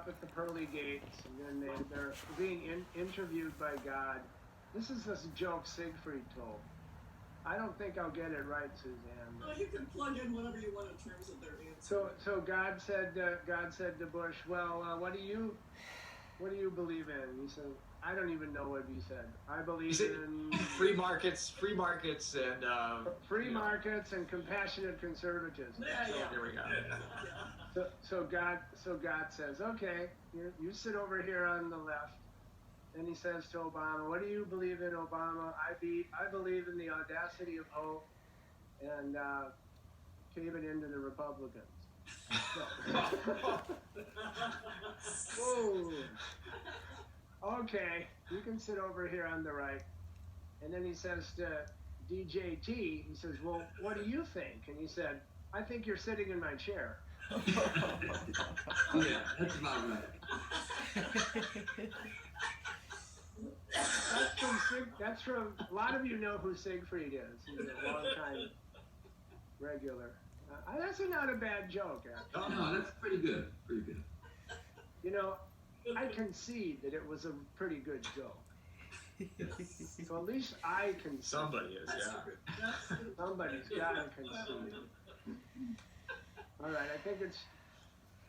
up at the pearly gates, and then they're being interviewed by God. This is this joke Siegfried told. I don't think I'll get it right, Suzanne. Well, you can plug in whatever you want in terms of their answer. So God said to Bush, well, what do you believe in? He said, I don't even know what he said. I believe in free markets, and free markets and compassionate conservatism. Yeah. There we go. So God says, okay, you sit over here on the left. And he says to Obama, what do you believe in, Obama? I believe in the audacity of hope and caving into the Republicans. Whoa. Okay, you can sit over here on the right. And then he says to DJT, he says, well, what do you think? And he said, I think you're sitting in my chair. Yeah, that's about right. That's from, a lot of you know who Siegfried is. He's a long-time regular. That's not a bad joke, actually. Oh, no, that's pretty good. Pretty good. You know, I concede that it was a pretty good joke. Yes. So at least I concede. Somebody is, Somebody's got to concede. All right, I think it's...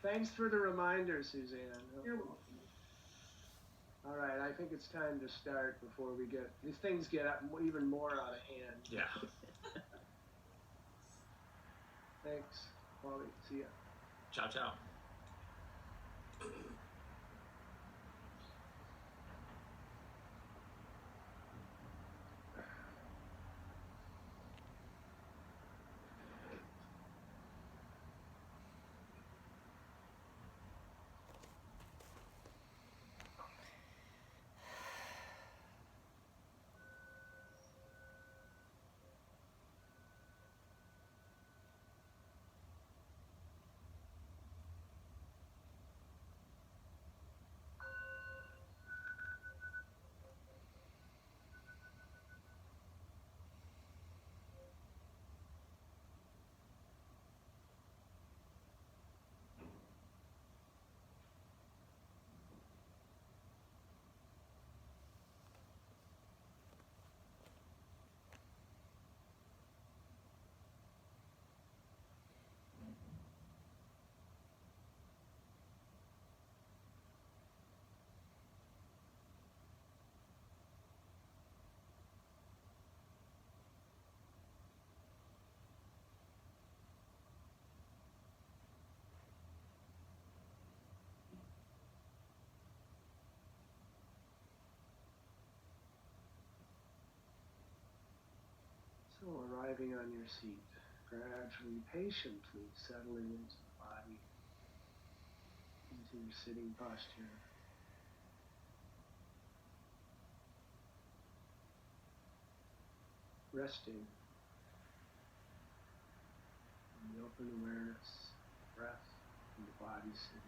Thanks for the reminder, Suzanne. You're welcome. All right, I think it's time to start before we get... These things get even more out of hand. Yeah. Thanks, Wally. See ya. Ciao, ciao. So arriving on your seat, gradually, patiently settling into the body, into your sitting posture. Resting in the open awareness, breath, and the body sitting.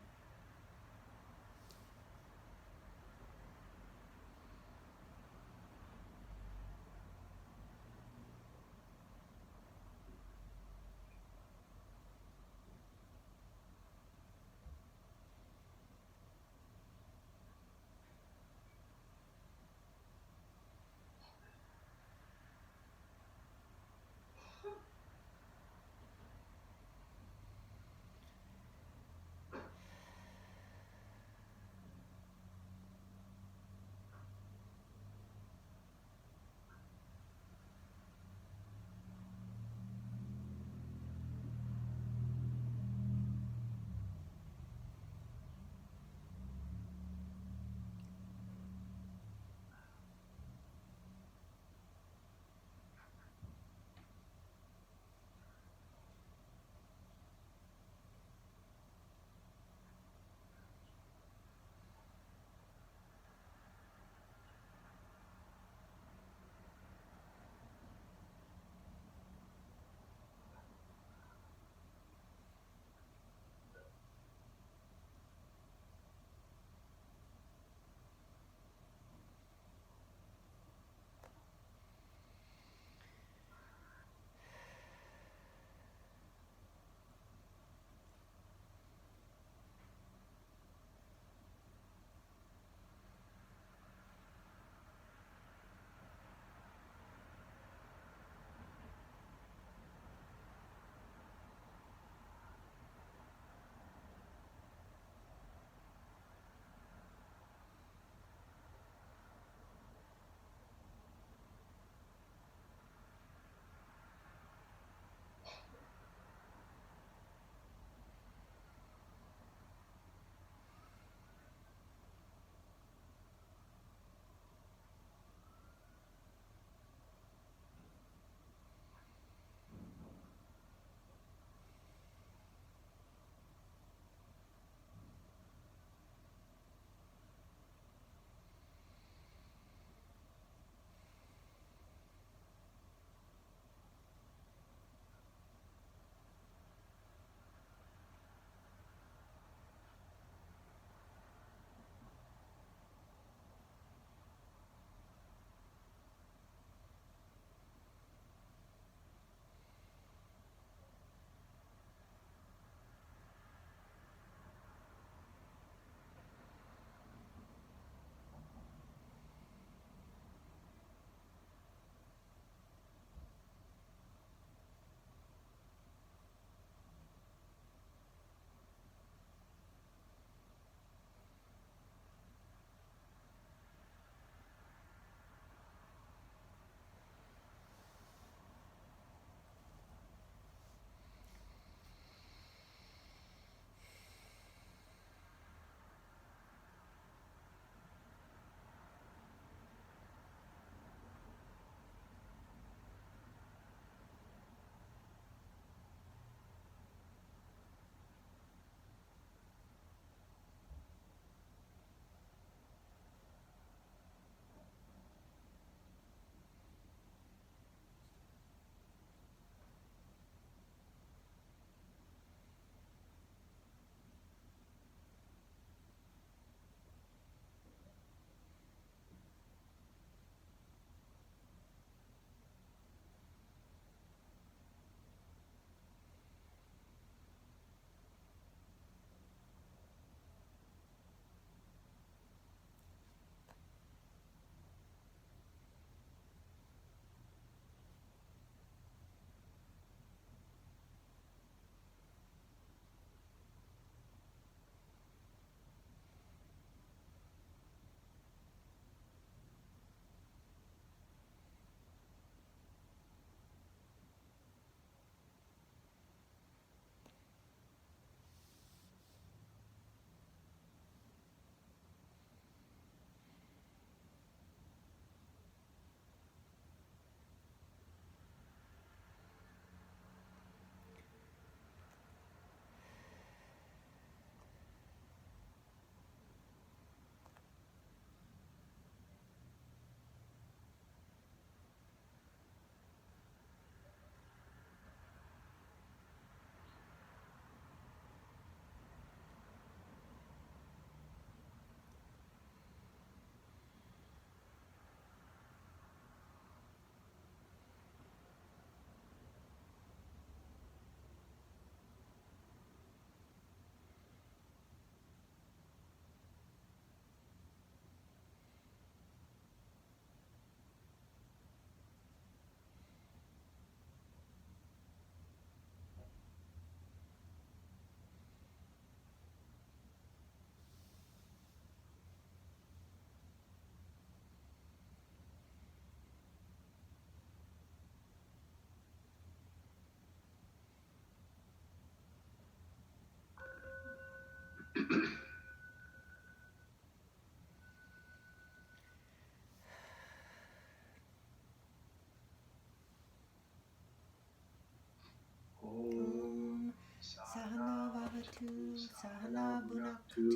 Sahana Bhunaktu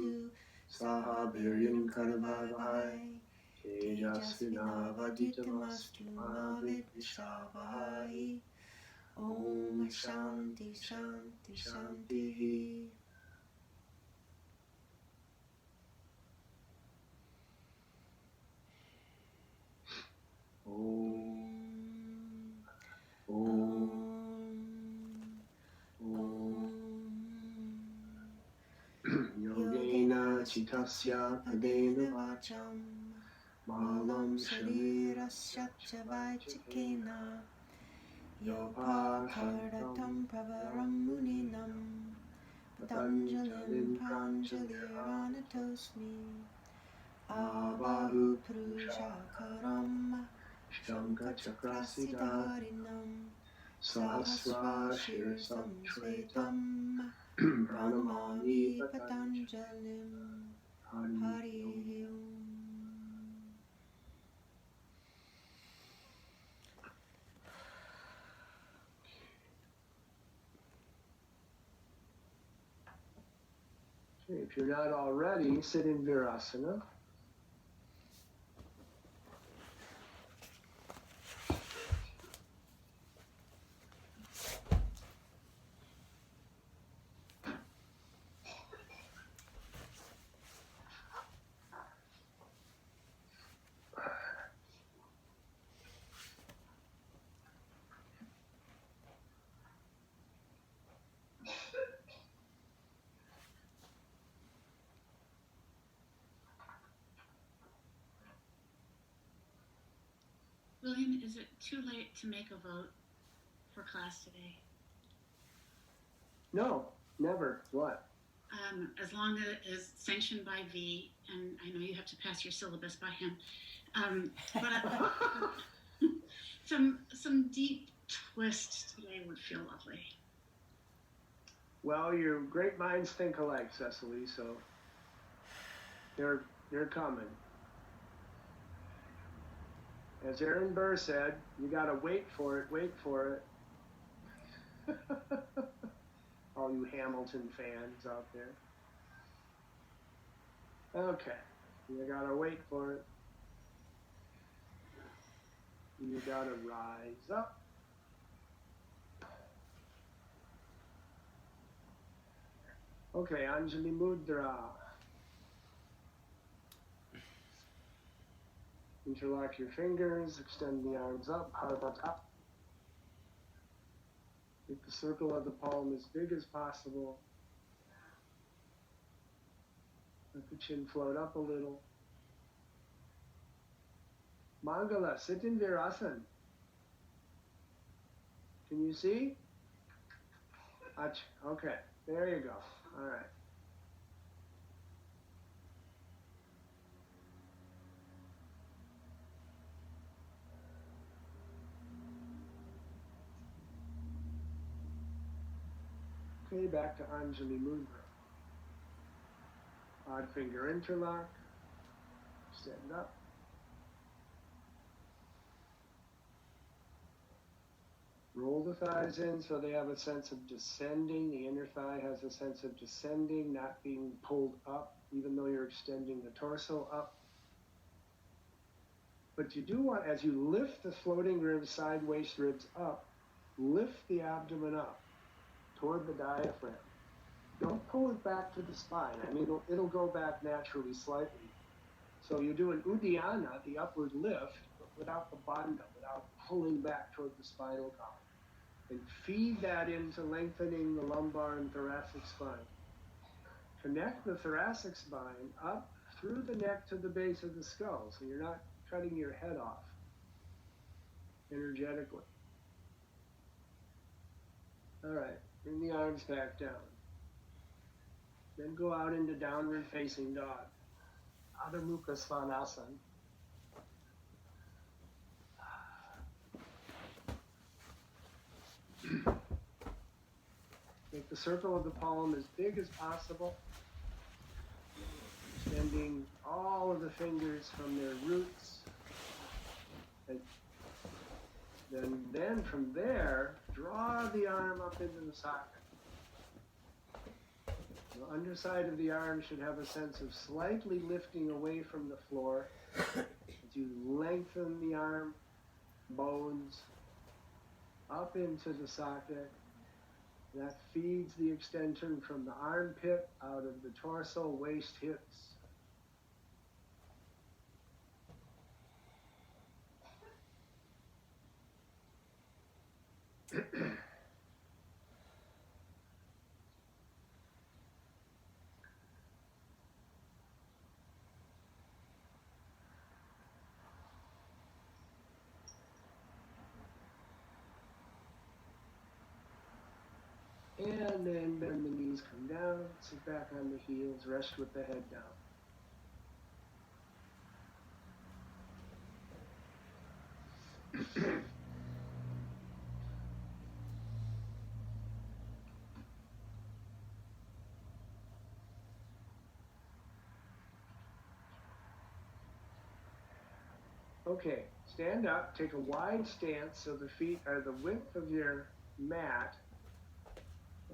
Saha Viryan Karvavahai Tejasvinavaditamastu Mavidvishavahai. Om Shanti Shanti Shanti. Om. Om. Om. Yogena Chitasya Padena Vacham Malam Sharirasya Vaichikena Yopakardatam Pravaram Muninam Patanjalim Pranjaliranathosmi Avahu Purushakaram Shankhachakrasidarinam Sahasrashirsam Shvetam Pranamami Patanjalim. Hari Om. Okay, if you're not already, sit in Virasana. William, is it too late to make a vote for class today? No, never. What? As long as it is sanctioned by V, and I know you have to pass your syllabus by him, but some deep twists today would feel lovely. Well, your great minds think alike, Cecily, so they're coming. As Aaron Burr said, you gotta wait for it, wait for it. All you Hamilton fans out there. Okay, you gotta wait for it. You gotta rise up. Okay, Anjali Mudra. Interlock your fingers, extend the arms up, heart up. Make the circle of the palm as big as possible. Let the chin float up a little. Mangala, sit in Virasana. Can you see? Okay, there you go. All right. Okay, back to Anjali Mudra. Odd finger interlock. Stand up. Roll the thighs in so they have a sense of descending. The inner thigh has a sense of descending, not being pulled up, even though you're extending the torso up. But you do want, as you lift the floating ribs, side waist ribs up, lift the abdomen up toward the diaphragm. Don't pull it back to the spine. I mean, it'll go back naturally slightly. So you do an Uddiyana, the upward lift, but without the bandha, without pulling back toward the spinal column. And feed that into lengthening the lumbar and thoracic spine. Connect the thoracic spine up through the neck to the base of the skull, so you're not cutting your head off energetically. All right, bring the arms back down. Then go out into downward facing dog. Adho Mukha Svanasana. Make the circle of the palm as big as possible, extending all of the fingers from their roots. And then from there, draw the arm up into the socket. The underside of the arm should have a sense of slightly lifting away from the floor as you lengthen the arm bones up into the socket. That feeds the extension from the armpit out of the torso, waist, hips. And then bend the knees, come down, sit back on the heels, rest with the head down. Okay, stand up, take a wide stance so the feet are the width of your mat,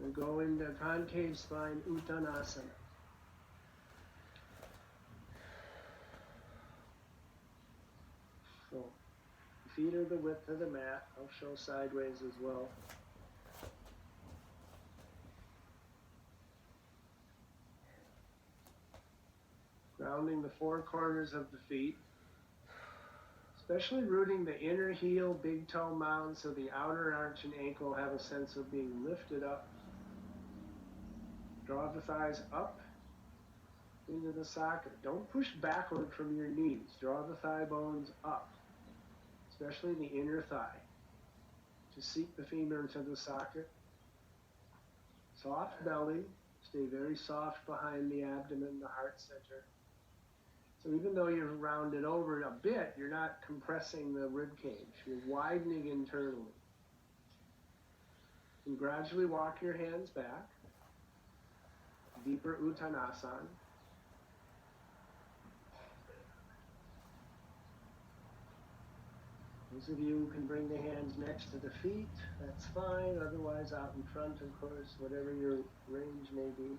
and go into concave spine uttanasana. So, feet are the width of the mat. I'll show sideways as well. Grounding the four corners of the feet. Especially rooting the inner heel, big toe mound, so the outer arch and ankle have a sense of being lifted up. Draw the thighs up into the socket. Don't push backward from your knees. Draw the thigh bones up, especially the inner thigh. Just seek the femur into the socket. Soft belly. Stay very soft behind the abdomen, the heart center. So even though you're rounded over a bit, you're not compressing the rib cage. You're widening internally. And gradually walk your hands back. Deeper uttanasana. Those of you who can bring the hands next to the feet, that's fine. Otherwise, out in front, of course, whatever your range may be.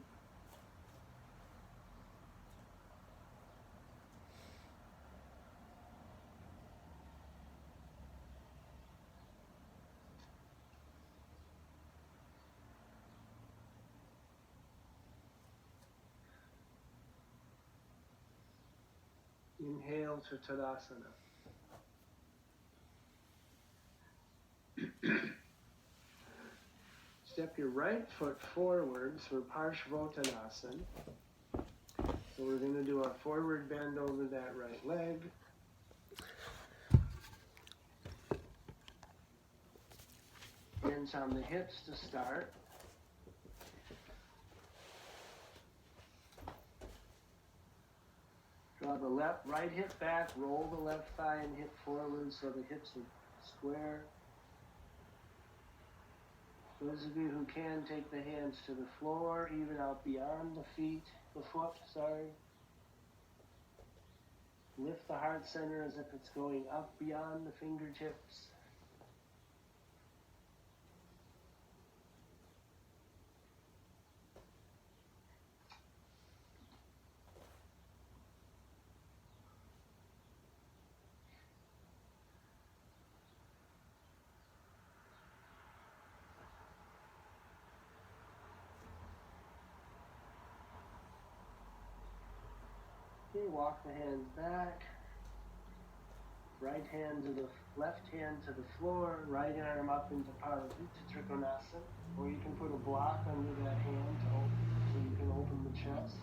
Inhale to Tadasana. Step your right foot forwards for parshvottanasana. So we're going to do a forward bend over that right leg. Hands on the hips to start. Draw the right hip back, roll the left thigh and hip forward so the hips are square. Those of you who can, take the hands to the floor, even out beyond the foot. Lift the heart center as if it's going up beyond the fingertips. Okay, walk the hands back. Right hand to the left hand to the floor, right arm up into parshvottanasana, or you can put a block under that hand to open, so you can open the chest.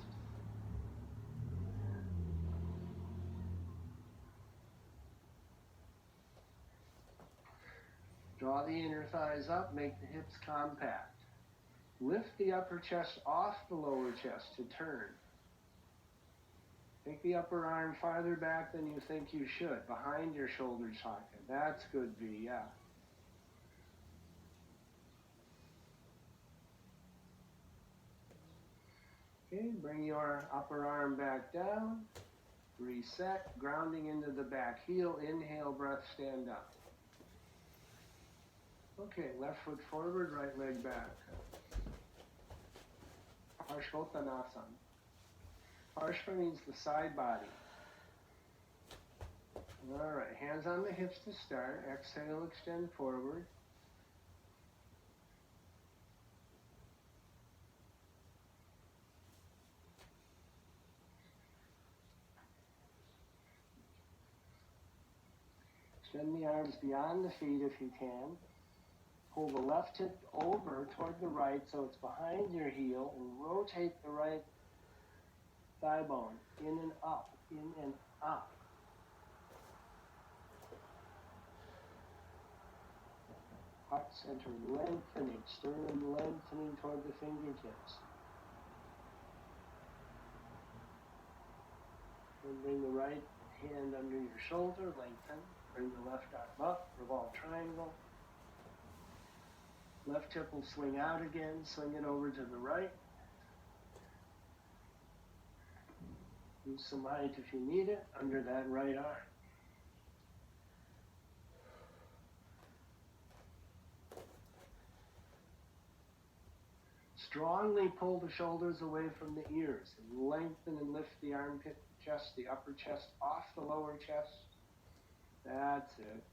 Draw the inner thighs up, make the hips compact. Lift the upper chest off the lower chest to turn. Take the upper arm farther back than you think you should, behind your shoulder socket. That's good, V, yeah. Okay, bring your upper arm back down. Reset, grounding into the back heel. Inhale, breath, stand up. Okay, left foot forward, right leg back. parshvottanasana. Parshva means the side body. All right, hands on the hips to start. Exhale, extend forward. Extend the arms beyond the feet if you can. Pull the left hip over toward the right so it's behind your heel, and rotate the right thigh bone in and up, in and up. Heart center lengthening, sternum lengthening toward the fingertips. And bring the right hand under your shoulder, lengthen. Bring the left arm up, revolve triangle. Left hip will swing out again, swing it over to the right. Use some height if you need it, under that right arm. Strongly pull the shoulders away from the ears and lengthen and lift the armpit, chest, the upper chest off the lower chest. That's it.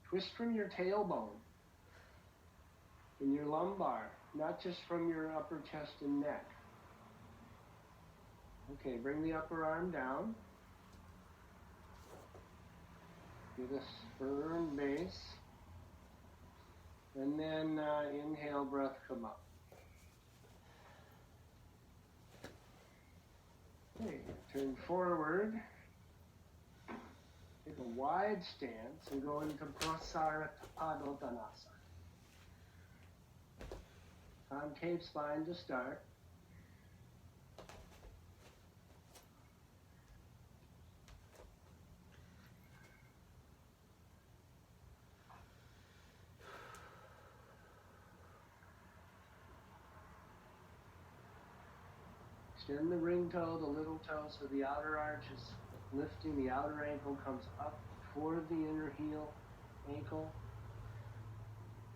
Twist from your tailbone in your lumbar, not just from your upper chest and neck. Okay, bring the upper arm down. Get a firm base. And then inhale, breath, come up. Okay, turn forward. Take a wide stance and go into Prottengeier. Concave spine to start. Extend the ring toe, the little toe, so the outer arch is lifting, the outer ankle comes up toward the inner heel, ankle.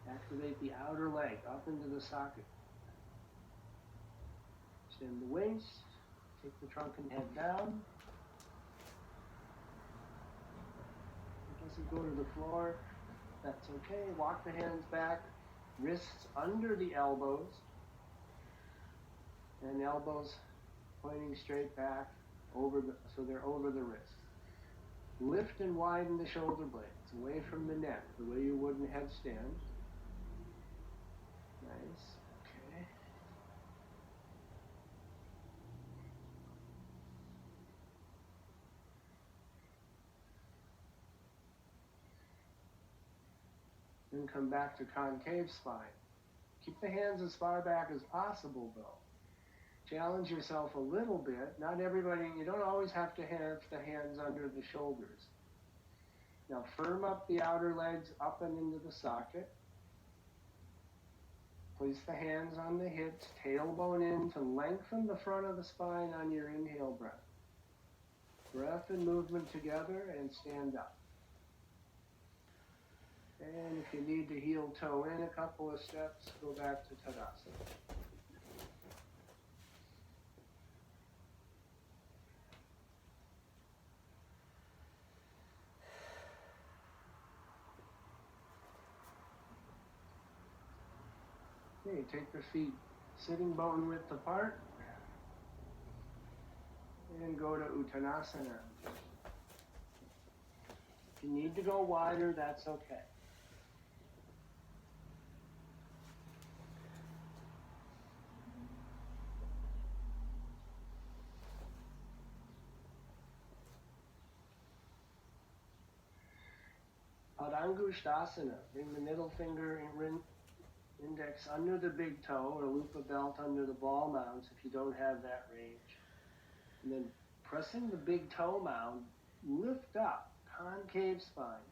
Activate the outer leg up into the socket. Extend the waist, take the trunk and head down. It doesn't go to the floor, that's okay. Walk the hands back, wrists under the elbows, and elbows pointing straight back so they're over the wrist. Lift and widen the shoulder blades away from the neck, the way you would in headstand. Nice. Okay. Then come back to concave spine. Keep the hands as far back as possible, though. Challenge yourself a little bit. Not everybody, you don't always have to have the hands under the shoulders. Now firm up the outer legs up and into the socket. Place the hands on the hips, tailbone in to lengthen the front of the spine on your inhale breath. Breath and movement together and stand up. And if you need to heel toe in a couple of steps, go back to Tadasana. Okay, take the feet sitting bone width apart and go to Uttanasana. If you need to go wider, that's okay. Prottengeier. Bring the middle finger and index under the big toe, or loop a belt under the ball mounds if you don't have that range. And then pressing the big toe mound, lift up, concave spine.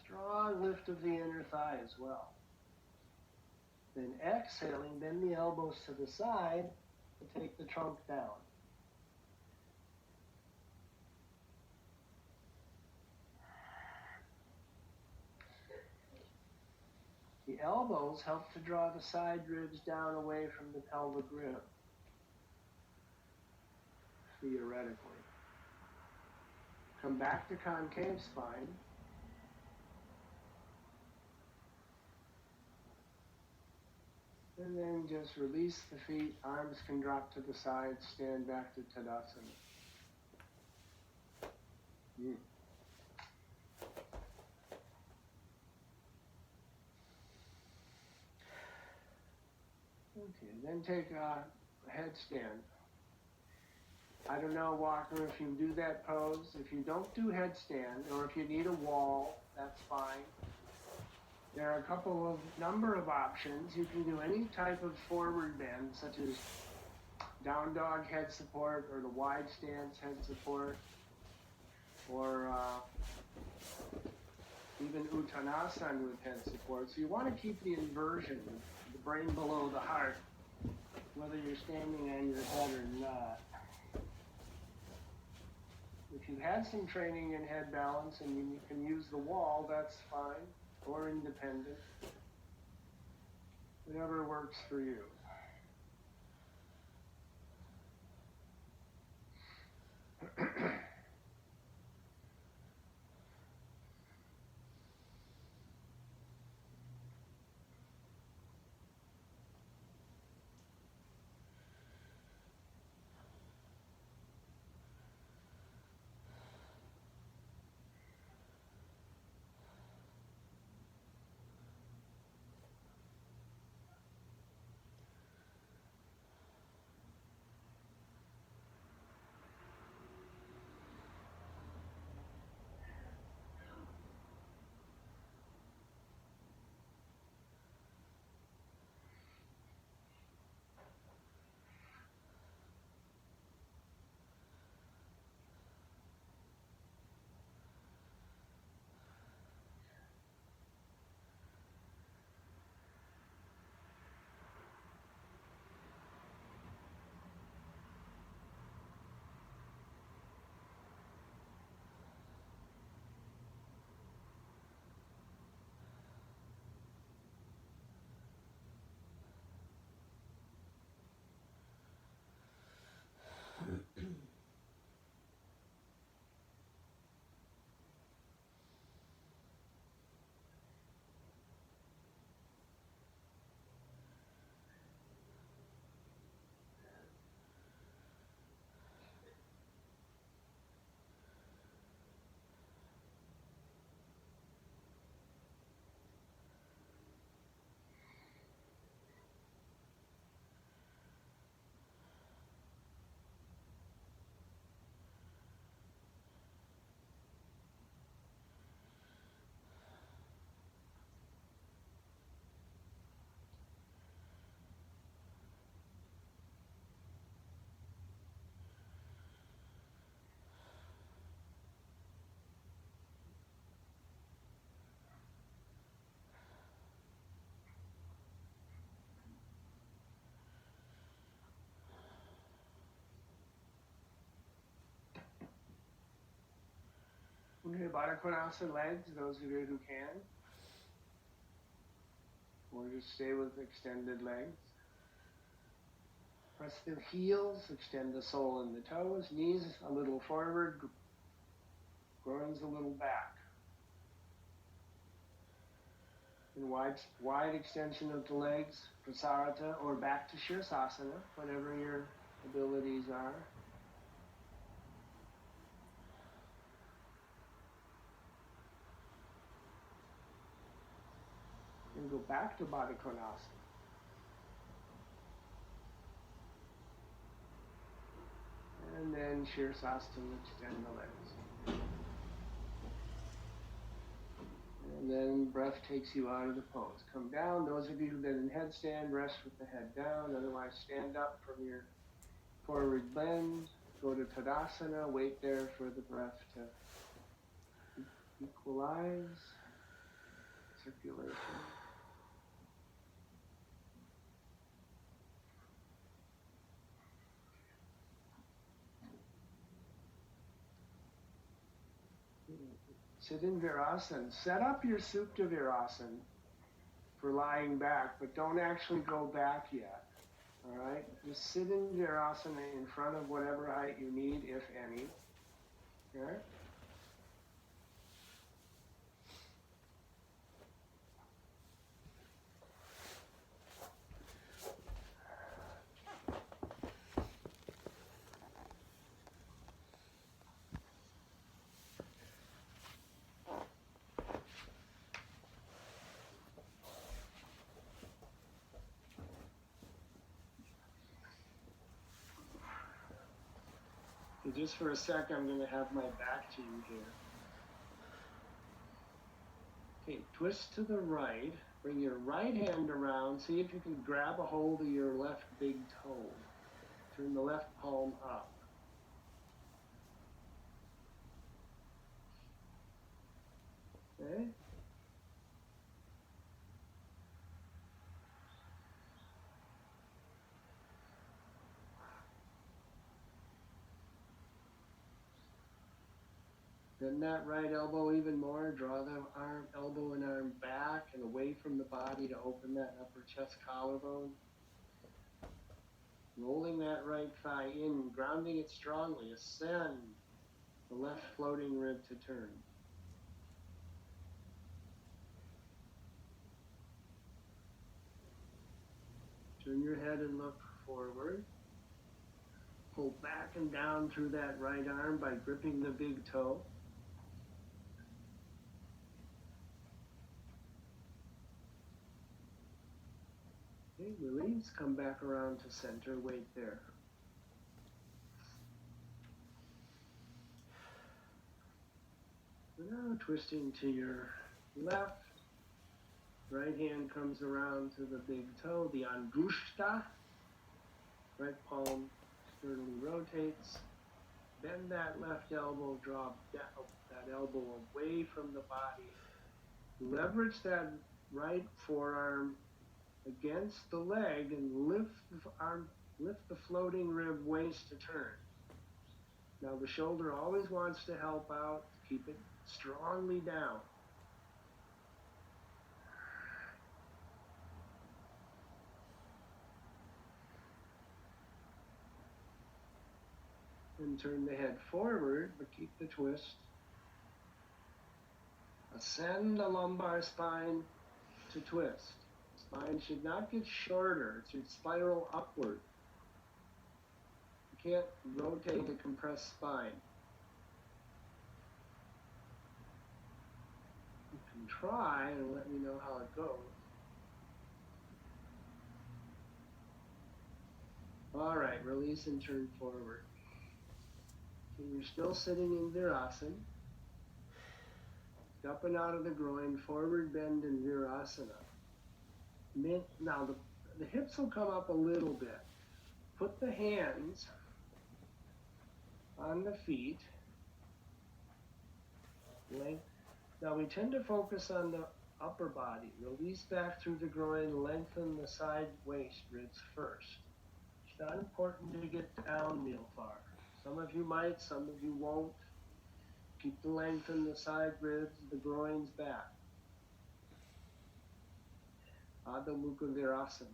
Strong lift of the inner thigh as well. Then exhaling, bend the elbows to the side and take the trunk down. The elbows help to draw the side ribs down away from the pelvic rib, theoretically. Come back to concave spine. And then just release the feet, arms can drop to the side, stand back to Tadasana. Okay, then take a headstand. I don't know, Walker, if you do that pose. If you don't do headstand, or if you need a wall, that's fine. There are a number of options. You can do any type of forward bend, such as down dog head support, or the wide stance head support, or even uttanasana with head support. So you want to keep the inversion, the brain below the heart, whether you're standing on your head or not. If you've had some training in head balance and you can use the wall, that's fine, or independent. Whatever works for you. Okay, Baddha Konasana legs, those of you who can. Or just stay with extended legs. Press the heels, extend the sole and the toes, knees a little forward, groins a little back. And wide extension of the legs, prasarita, or back to Shirsasana, whatever your abilities are. And go back to Baddha Konasana. And then Shirsasana, extend the legs. And then breath takes you out of the pose. Come down. Those of you who've been in headstand, rest with the head down. Otherwise, stand up from your forward bend. Go to Tadasana. Wait there for the breath to equalize circulation. Sit in Virasana. Set up your Supta Virasana for lying back, but don't actually go back yet. All right? Just sit in Virasana in front of whatever height you need, if any. Okay? So just for a sec, I'm going to have my back to you here. Okay, twist to the right. Bring your right hand around. See if you can grab a hold of your left big toe. Turn the left palm up. Okay? Bend that right elbow even more. Draw the elbow and arm back and away from the body to open that upper chest collarbone. Rolling that right thigh in, grounding it strongly. Ascend the left floating rib to turn. Turn your head and look forward. Pull back and down through that right arm by gripping the big toe. Okay, release, come back around to center, wait there. Now twisting to your left. Right hand comes around to the big toe, the angushta. Right palm sternly rotates. Bend that left elbow, draw that elbow away from the body. Leverage that right forearm against the leg and lift the floating rib waist to turn. Now the shoulder always wants to help out. Keep it strongly down. And turn the head forward, but keep the twist. Ascend the lumbar spine to twist. Spine should not get shorter. It should spiral upward. You can't rotate a compressed spine. You can try and let me know how it goes. All right, release and turn forward. Okay, you're still sitting in Virasana. Up and out of the groin, forward bend in Virasana. Now the hips will come up a little bit. Put the hands on the feet. Now we tend to focus on the upper body. Release back through the groin, lengthen the side waist ribs first. It's not important to get down real far. Some of you might, some of you won't. Keep the length in the side ribs, the groins back. Adho Mukha Virasana.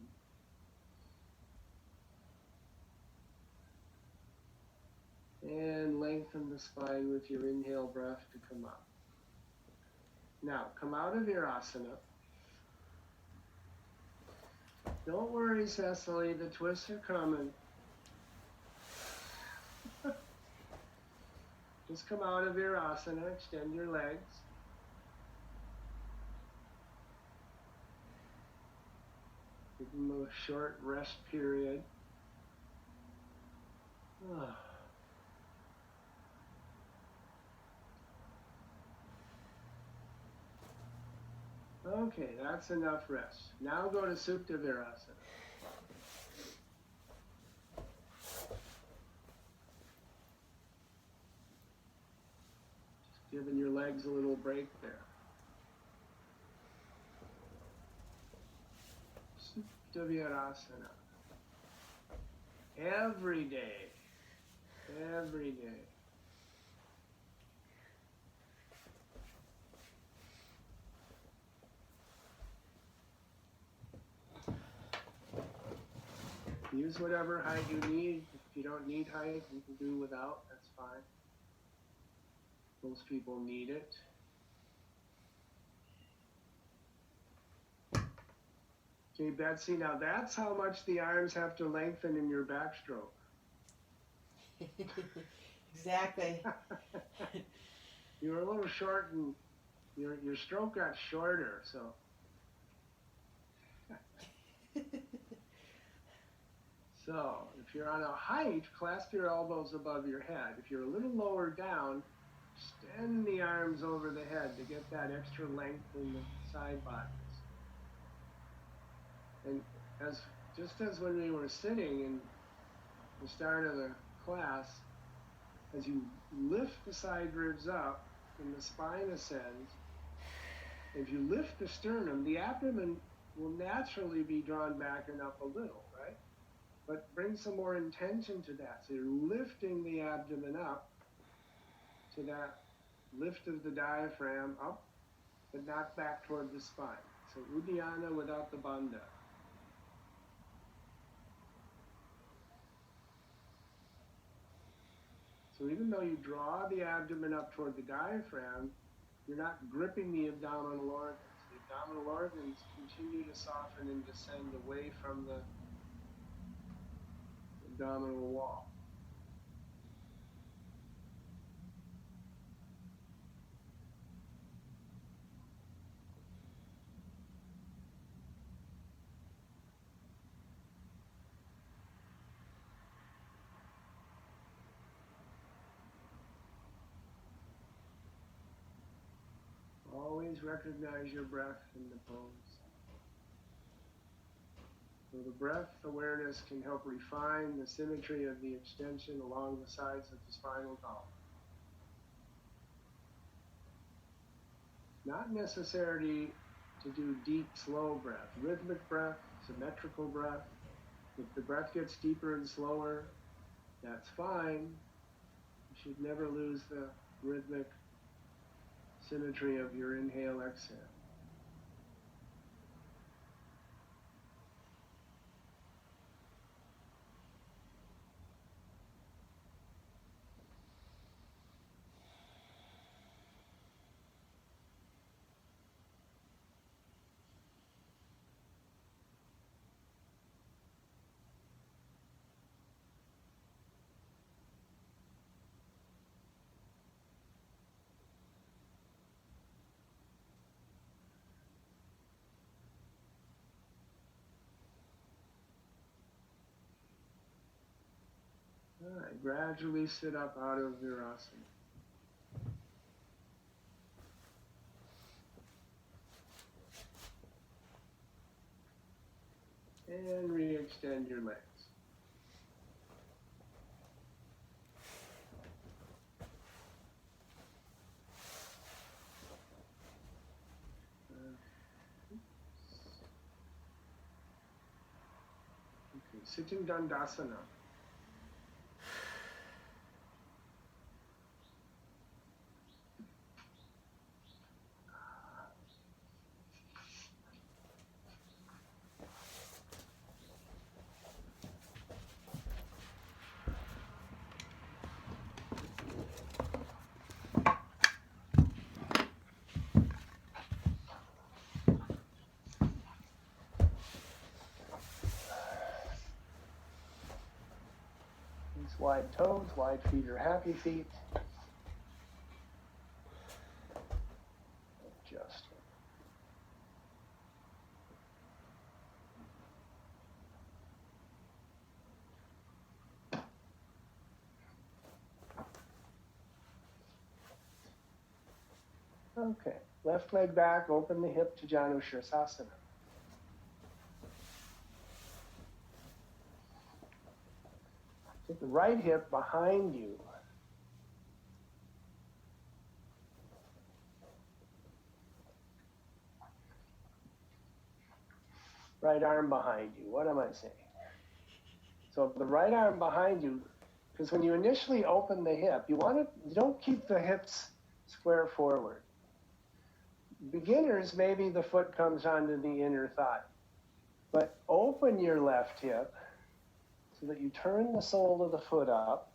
And lengthen the spine with your inhale breath to come up. Now, come out of Virasana. Don't worry, Cecily, the twists are coming. Just come out of Virasana, extend your legs. Give them a short rest period. Okay, that's enough rest. Now go to Supta Virasana. Just giving your legs a little break there. Supta Virasana. Every day. Every day. use whatever height you need. If you don't need height, you can do without. That's fine. Most people need it. Okay, Betsy, now that's how much the arms have to lengthen in your backstroke. Exactly. You were a little short and your stroke got shorter, so. So, if you're on a height, clasp your elbows above your head. If you're a little lower down, extend the arms over the head to get that extra length in the side bodies. And just as when we were sitting in the start of the class, as you lift the side ribs up and the spine ascends, if you lift the sternum, the abdomen will naturally be drawn back and up a little, right? But bring some more intention to that. So you're lifting the abdomen up to that lift of the diaphragm up, but not back toward the spine. So Uddiyana without the bandha. So even though you draw the abdomen up toward the diaphragm, you're not gripping the abdominal organs. The abdominal organs continue to soften and descend away from the abdominal wall. Always recognize your breath in the pose. So the breath awareness can help refine the symmetry of the extension along the sides of the spinal column. Not necessary to do deep, slow breath. Rhythmic breath, symmetrical breath. If the breath gets deeper and slower, that's fine. You should never lose the rhythmic symmetry of your inhale, exhale. All right, gradually sit up out of Virasana. And re-extend your legs. Okay, sitting Dandasana. Wide toes, wide feet are happy feet. Adjust. Okay, left leg back, open the hip to Janu Shirsasana. Take the right hip behind you. Right arm behind you. What am I saying? So the right arm behind you, because when you initially open the hip, you don't keep the hips square forward. Beginners, maybe the foot comes onto the inner thigh. But open your left hip so that you turn the sole of the foot up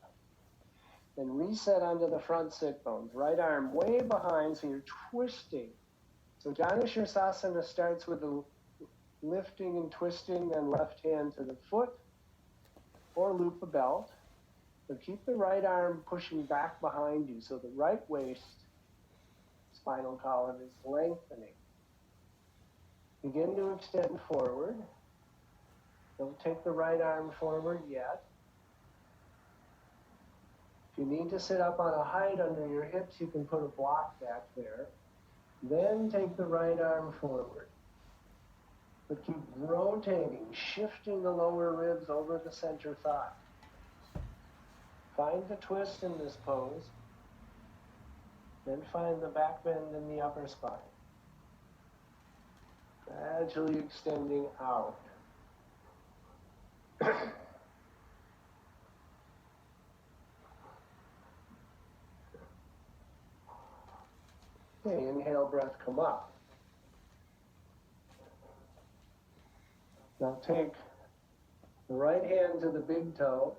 and reset onto the front sit bones. Right arm way behind, so you're twisting. So Janu Shirsasana starts with the lifting and twisting, then left hand to the foot or loop a belt. So keep the right arm pushing back behind you, so the right waist spinal column is lengthening. Begin to extend forward. Don't take the right arm forward yet. If you need to sit up on a height under your hips, you can put a block back there. Then take the right arm forward. But keep rotating, shifting the lower ribs over the center thigh. Find the twist in this pose. Then find the back bend in the upper spine. Gradually extending out. Okay, inhale, breath, come up. Now take the right hand to the big toe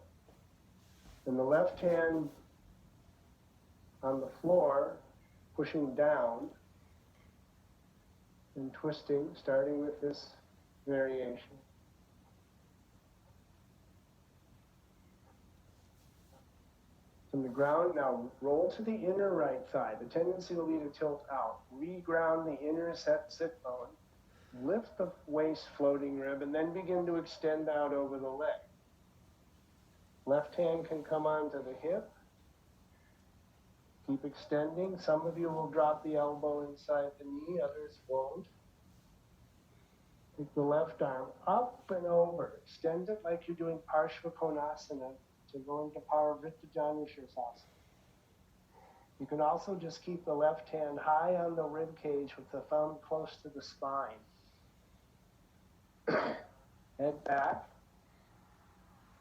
and the left hand on the floor, pushing down and twisting, starting with this variation. From the ground, now roll to the inner right thigh. The tendency will be to tilt out. Reground the inner sit bone. Lift the waist floating rib and then begin to extend out over the leg. Left hand can come onto the hip. Keep extending. Some of you will drop the elbow inside the knee, others won't. Take the left arm up and over. Extend it like you're doing parshvottanasana to go into parshvottanasana. You can also just keep the left hand high on the rib cage with the thumb close to the spine. Head back.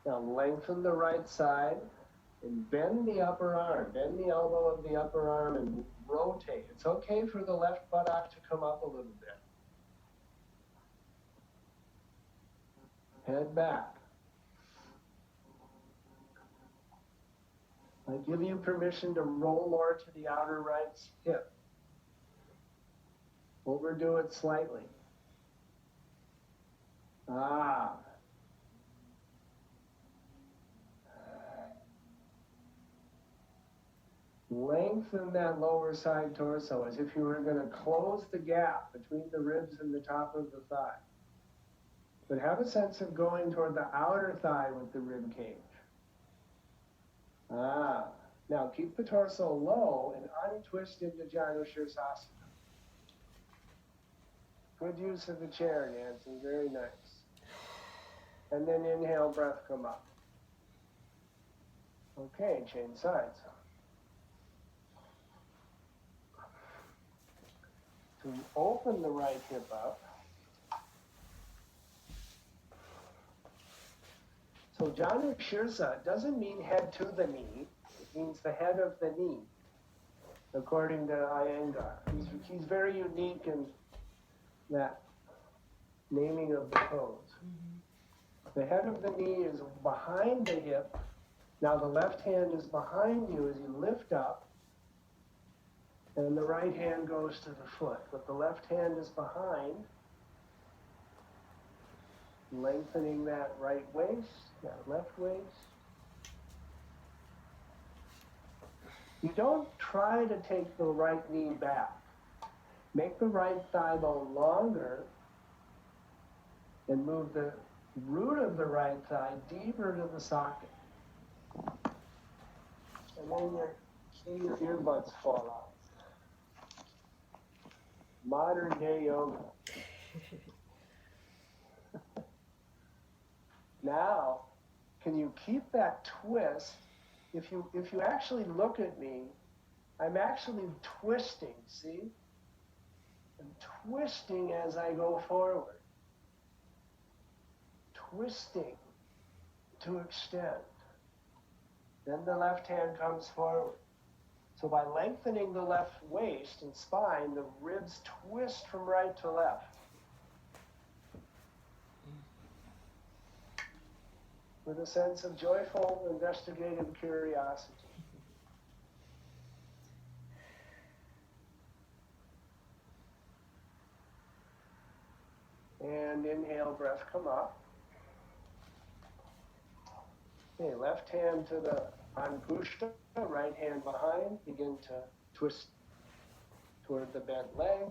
Now lengthen the right side and bend the upper arm. Bend the elbow of the upper arm and rotate. It's okay for the left buttock to come up a little bit. Head back. I give you permission to roll more to the outer right hip. Overdo it slightly. Lengthen that lower side torso as if you were going to close the gap between the ribs and the top of the thigh. But have a sense of going toward the outer thigh with the rib cage. Now keep the torso low and untwist into Janu Shirsasana. Good use of the chair, Nancy. Very nice. And then inhale, breath, come up. Okay, change sides. So you open the right hip up. So Janu Shirsa doesn't mean head to the knee. It means the head of the knee, according to Iyengar. He's very unique in that naming of the pose. Mm-hmm. The head of the knee is behind the hip. Now the left hand is behind you as you lift up, and the right hand goes to the foot. But the left hand is behind, lengthening that right waist, that left waist. You don't try to take the right knee back. Make the right thigh bone longer and move the root of the right thigh deeper to the socket. And then your earbuds fall out. Modern day yoga. Now, can you keep that twist? If you actually look at me, I'm actually twisting, see? I'm twisting as I go forward. Twisting to extend. Then the left hand comes forward. So by lengthening the left waist and spine, the ribs twist from right to left. with a sense of joyful investigative curiosity. And inhale, breath come up. Okay, left hand to the angushta, right hand behind. Begin to twist toward the bent leg.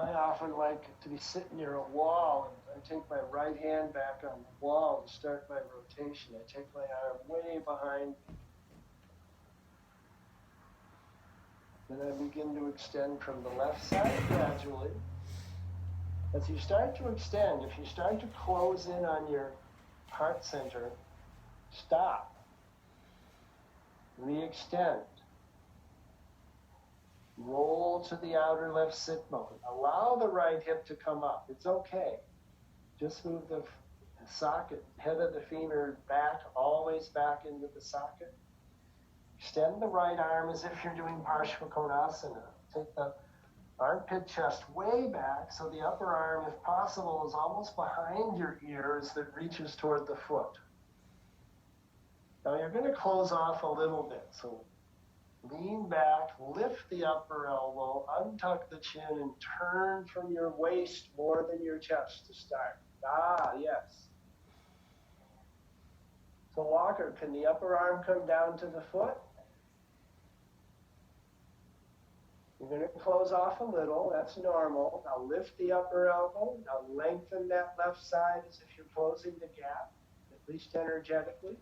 I often like to be sitting near a wall, and I take my right hand back on the wall to start my rotation. I take my arm way behind, then I begin to extend from the left side gradually. As you start to extend, if you start to close in on your heart center, stop. Re-extend. Roll to the outer left sit bone. Allow the right hip to come up. It's okay. Just move the socket, head of the femur back, always back into the socket. Extend the right arm as if you're doing parshvottanasana. Take the armpit chest way back so the upper arm, if possible, is almost behind your ears that reaches toward the foot. Now you're going to close off a little bit. So lean back, lift the upper elbow, untuck the chin, and turn from your waist more than your chest to start. Ah, yes. So Walker, can the upper arm come down to the foot? You're going to close off a little. That's normal. Now lift the upper elbow. Now lengthen that left side as if you're closing the gap, at least energetically.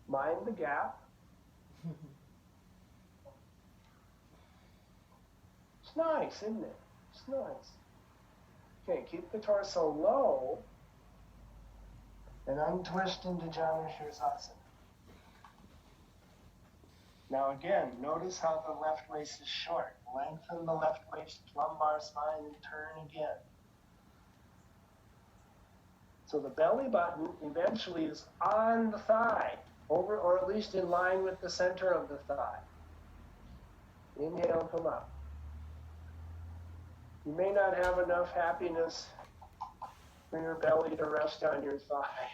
Mind the gap. It's nice, isn't it? It's nice. Okay, keep the torso low and untwist into Janushirsasana. Now again, notice how the left waist is short. Lengthen the left waist, lumbar spine, and turn again. So the belly button eventually is on the thigh, over or at least in line with the center of the thigh. Inhale, come up. You may not have enough happiness for your belly to rest on your thigh.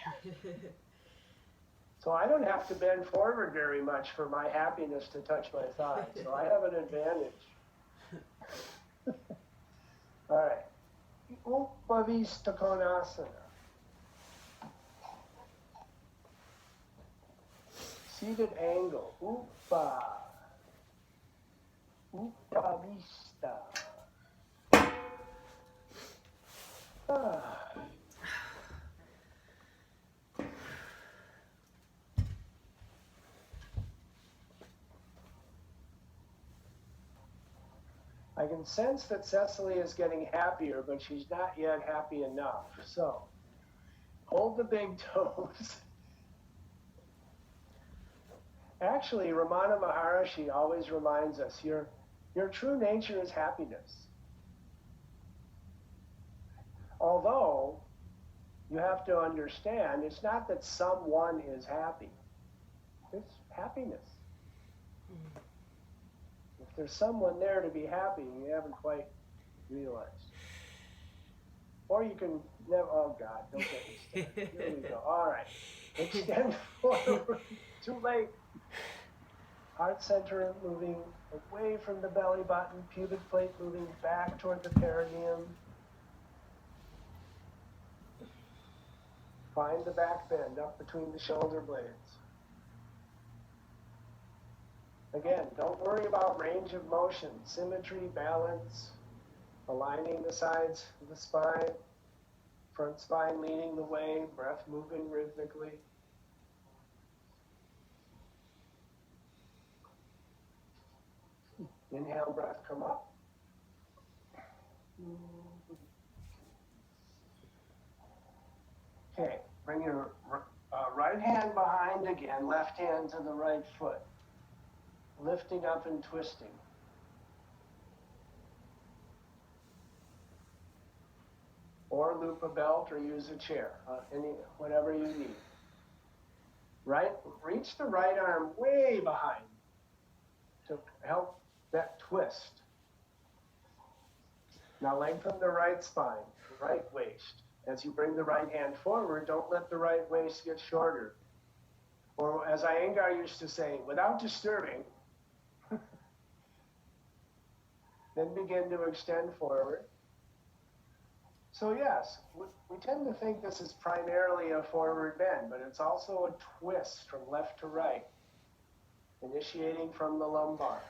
So I don't have to bend forward very much for my happiness to touch my thigh. So I have an advantage. All right. Upavisthakonasana. Seated angle. Upa. Upavistha. Ah. I can sense that Cecily is getting happier, but she's not yet happy enough. So, hold the big toes. Actually, Ramana Maharishi always reminds us, your true nature is happiness. Although, you have to understand, it's not that someone is happy. It's happiness. If there's someone there to be happy, you haven't quite realized. Or you can never, oh God, don't get me started. Here we go. All right. Extend forward. Too late. Heart center moving away from the belly button, pubic plate moving back toward the perineum. Find the back bend up between the shoulder blades. Again, don't worry about range of motion, symmetry, balance, aligning the sides of the spine, front spine leading the way, breath moving rhythmically. Inhale, breath, come up. Okay, bring your right hand behind again, left hand to the right foot. Lifting up and twisting. Or loop a belt or use a chair, whatever you need. Right, reach the right arm way behind to help that twist. Now lengthen the right spine, the right waist. As you bring the right hand forward, don't let the right waist get shorter. Or as Iyengar used to say, without disturbing, then begin to extend forward. So yes, we tend to think this is primarily a forward bend, but it's also a twist from left to right, initiating from the lumbar.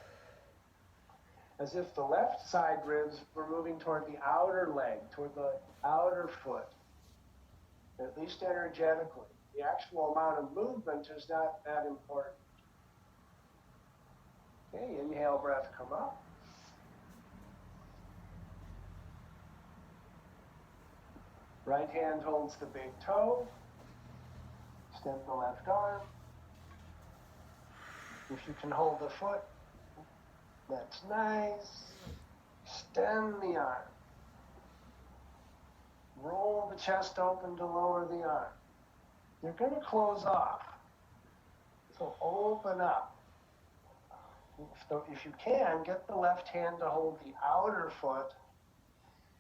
As if the left side ribs were moving toward the outer leg, toward the outer foot, at least energetically. The actual amount of movement is not that important. Okay, inhale, breath, come up. Right hand holds the big toe. Extend the left arm. If you can hold the foot, that's nice. Extend the arm. Roll the chest open to lower the arm. You're going to close off. So open up. If you can, get the left hand to hold the outer foot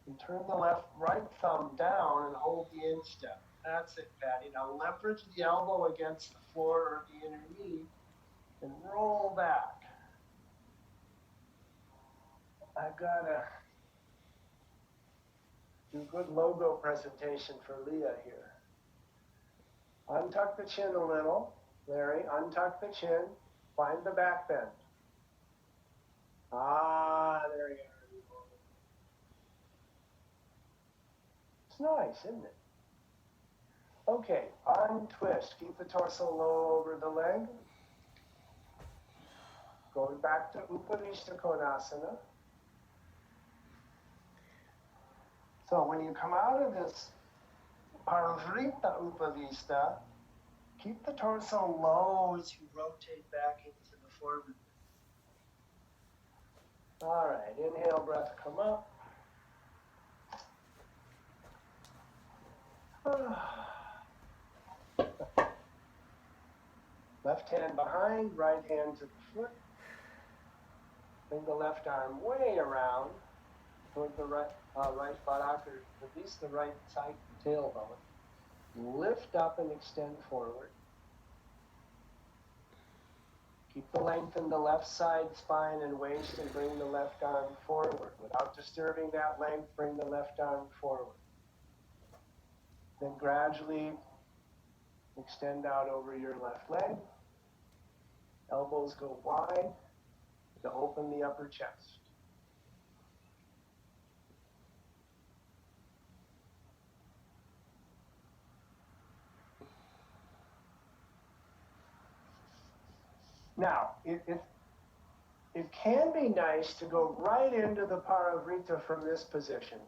and turn the right thumb down and hold the instep. That's it, Patty. Now leverage the elbow against the floor or the inner knee and roll back. I've got to do a good logo presentation for Leah here. Untuck the chin a little. Larry, untuck the chin. Find the back bend. Ah, there you are. It's nice, isn't it? Okay, untwist. Keep the torso low over the leg. Going back to Konasana. So when you come out of this Parvrita Upavista, keep the torso low as you rotate back into the forward. All right, inhale, breath, come up. Left hand behind, right hand to the foot. Bring the left arm way around toward the right buttock, or at least the right side tailbone. Lift up and extend forward. Keep the length in the left side spine and waist and bring the left arm forward. Without disturbing that length, bring the left arm forward. Then gradually extend out over your left leg. Elbows go wide to open the upper chest. Now, it can be nice to go right into the Parivrita from this position.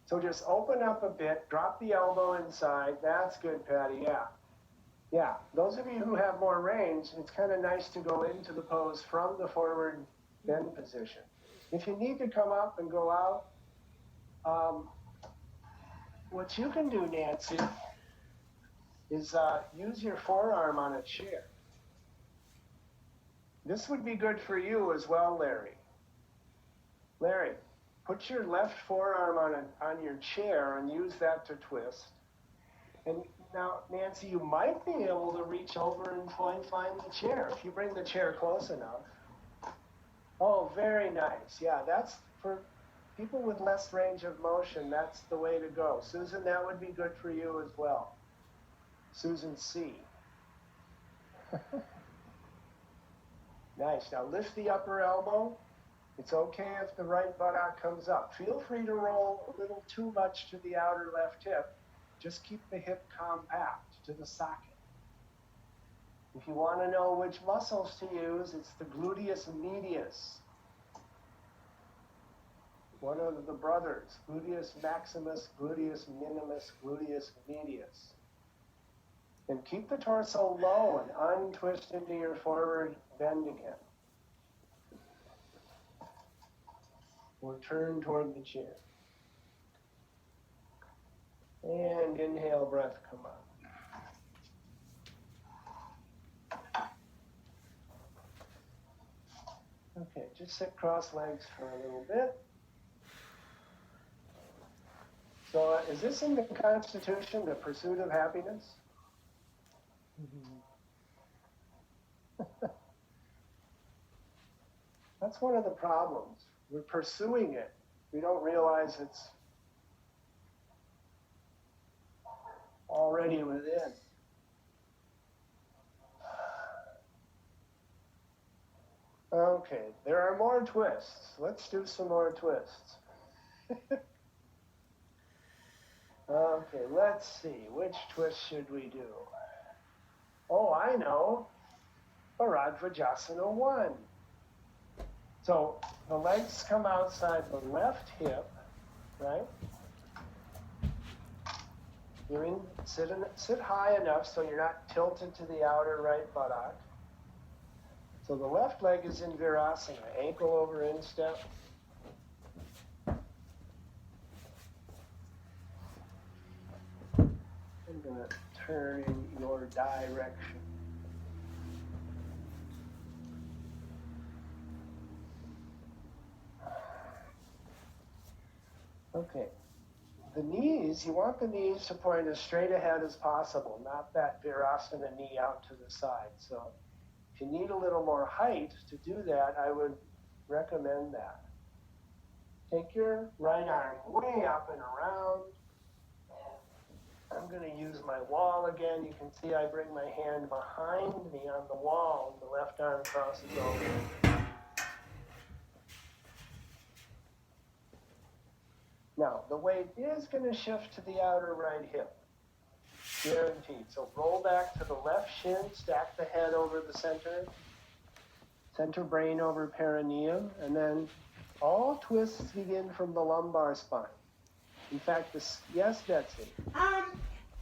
So just open up a bit, drop the elbow inside. That's good, Patty, yeah. Yeah, those of you who have more range, it's kind of nice to go into the pose from the forward bend position. If you need to come up and go out, what you can do, Nancy, is use your forearm on a chair. This would be good for you as well, Larry. Larry, put your left forearm on your chair and use that to twist. And now, Nancy, you might be able to reach over and find the chair if you bring the chair close enough. Oh, very nice. Yeah, that's for people with less range of motion. That's the way to go. Susan, that would be good for you as well. Susan C. Nice. Now lift the upper elbow. It's okay if the right buttock comes up. Feel free to roll a little too much to the outer left hip. Just keep the hip compact to the socket. If you want to know which muscles to use, it's the gluteus medius. One of the brothers, gluteus maximus, gluteus minimus, gluteus medius. And keep the torso low and untwist into your forward bend again. Or turn toward the chair. And inhale, breath, come up. Okay, just sit cross legs for a little bit. So is this in the Constitution, the pursuit of happiness? That's one of the problems. We're pursuing it. We don't realize it's already within. Okay, there are more twists. Let's do some more twists. Okay, let's see. Which twist should we do? Oh, I know. Parshvottanasana 1. So the legs come outside the left hip, right? Sit high enough so you're not tilted to the outer right buttock. So the left leg is in virasana, ankle over instep. I'm going to turn in your direction. Okay. The knees, you want the knees to point as straight ahead as possible, not that virasana knee out to the side. So if you need a little more height to do that, I would recommend that. Take your right arm way up and around. I'm going to use my wall again. You can see I bring my hand behind me on the wall. The left arm crosses over. Now, the weight is going to shift to the outer right hip. Guaranteed. So roll back to the left shin, stack the head over the center brain over perineum, and then all twists begin from the lumbar spine. In fact, yes, Betsy. Are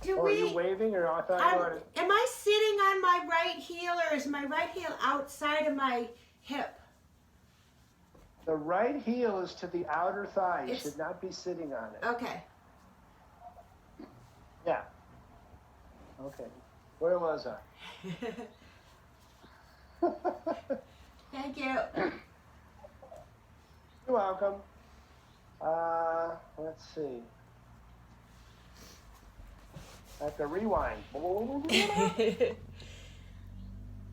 you waving, or I thought you were? Am I sitting on my right heel, or is my right heel outside of my hip? The right heel is to the outer thigh. You should not be sitting on it. Okay. Yeah. Okay. Where was I? Thank you. You're welcome. Let's see. I have to rewind.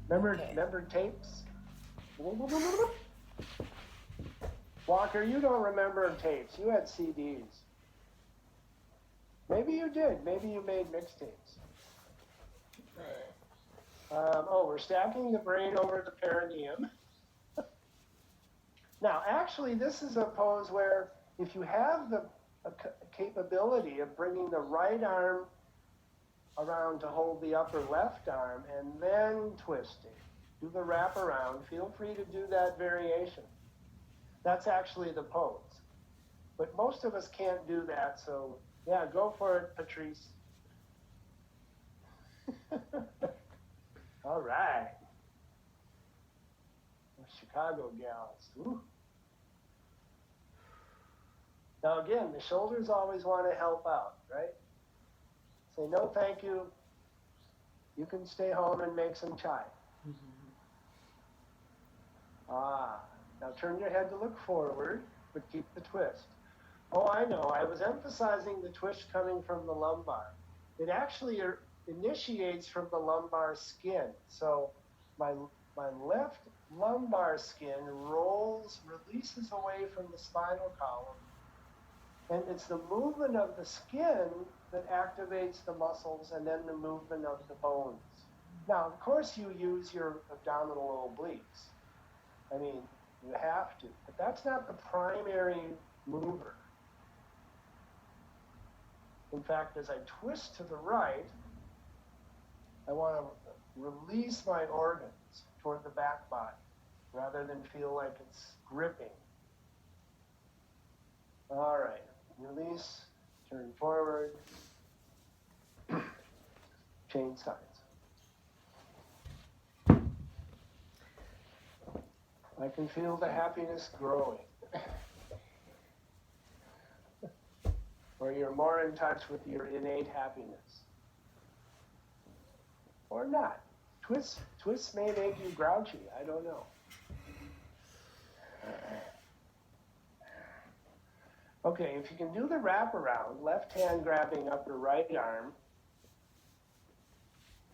Remember tapes? Walker, you don't remember tapes. You had CDs. Maybe you did. Maybe you made mixtapes. We're stacking the braid over the perineum. Now, actually, this is a pose where if you have the capability of bringing the right arm around to hold the upper left arm and then twisting, do the wrap around, feel free to do that variation. That's actually the pose. But most of us can't do that, so yeah, go for it, Patrice. All right. Chicago gals. Ooh. Now again, the shoulders always want to help out, right? Say, no, thank you. You can stay home and make some chai. Now turn your head to look forward, but keep the twist. Oh, I know. I was emphasizing the twist coming from the lumbar. It actually initiates from the lumbar skin. So my left lumbar skin releases away from the spinal column. And it's the movement of the skin that activates the muscles and then the movement of the bones. Now, of course, you use your abdominal obliques. I mean, you have to, but that's not the primary mover. In fact, as I twist to the right, I want to release my organs toward the back body rather than feel like it's gripping. All right, release, turn forward, change sides. I can feel the happiness growing. Or you're more in touch with your innate happiness. Or not. Twists may make you grouchy. I don't know. Okay, if you can do the wraparound, left hand grabbing up your right arm,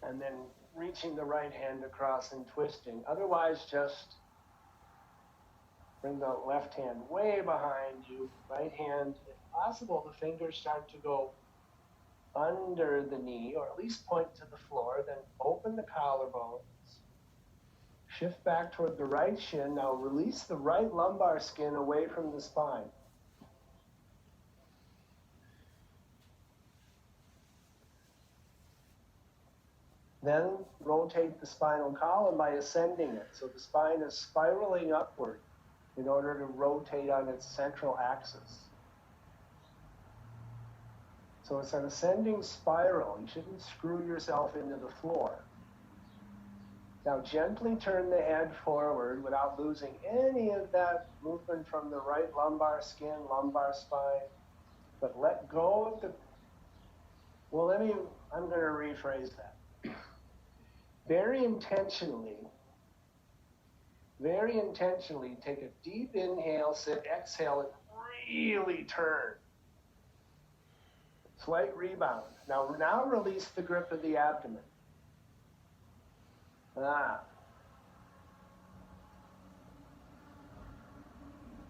and then reaching the right hand across and twisting. Otherwise, just bring the left hand way behind you. Right hand, if possible, the fingers start to go under the knee, or at least point to the floor. Then open the collarbones. Shift back toward the right shin. Now release the right lumbar skin away from the spine. Then rotate the spinal column by ascending it. So the spine is spiraling upward in order to rotate on its central axis. So it's an ascending spiral. You shouldn't screw yourself into the floor. Now gently turn the head forward without losing any of that movement from the right lumbar skin, lumbar spine. But let go of the, I'm going to rephrase that. Very intentionally take a deep inhale, sit, exhale, and really turn. Slight rebound. Now release the grip of the abdomen.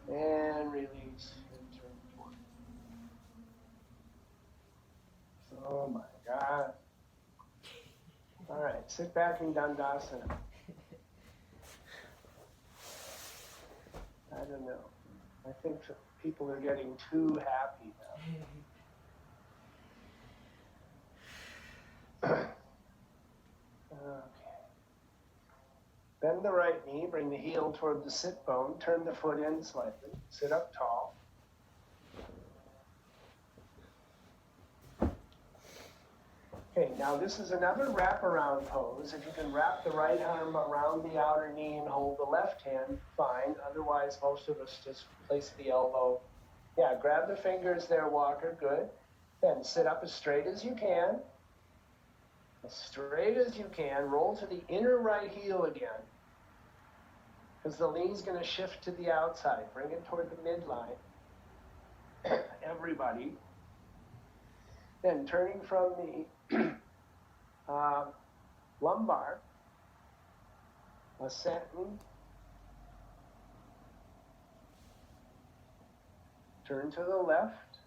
And release and turn forward. Oh my God. All right, sit back in Dandasana. I don't know. I think that people are getting too happy now. Okay. Bend the right knee, bring the heel toward the sit bone, turn the foot in slightly, sit up tall. Okay, now this is another wraparound pose. If you can wrap the right arm around the outer knee and hold the left hand, fine. Otherwise, most of us just place the elbow. Yeah, grab the fingers there, Walker, good. Then sit up as straight as you can. As straight as you can. Roll to the inner right heel again, because the knee's going to shift to the outside. Bring it toward the midline. Everybody. Then turning from the lumbar, ascend, turn to the left,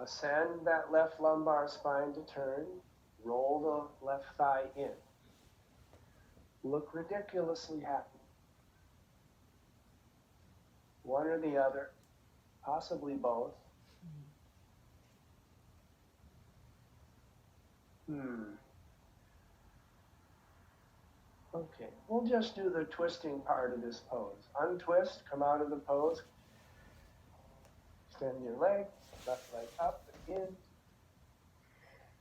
ascend that left lumbar spine to turn, roll the left thigh in. Look ridiculously happy. One or the other, possibly both. Okay, we'll just do the twisting part of this pose. Untwist, come out of the pose. Extend your leg, left leg up and in.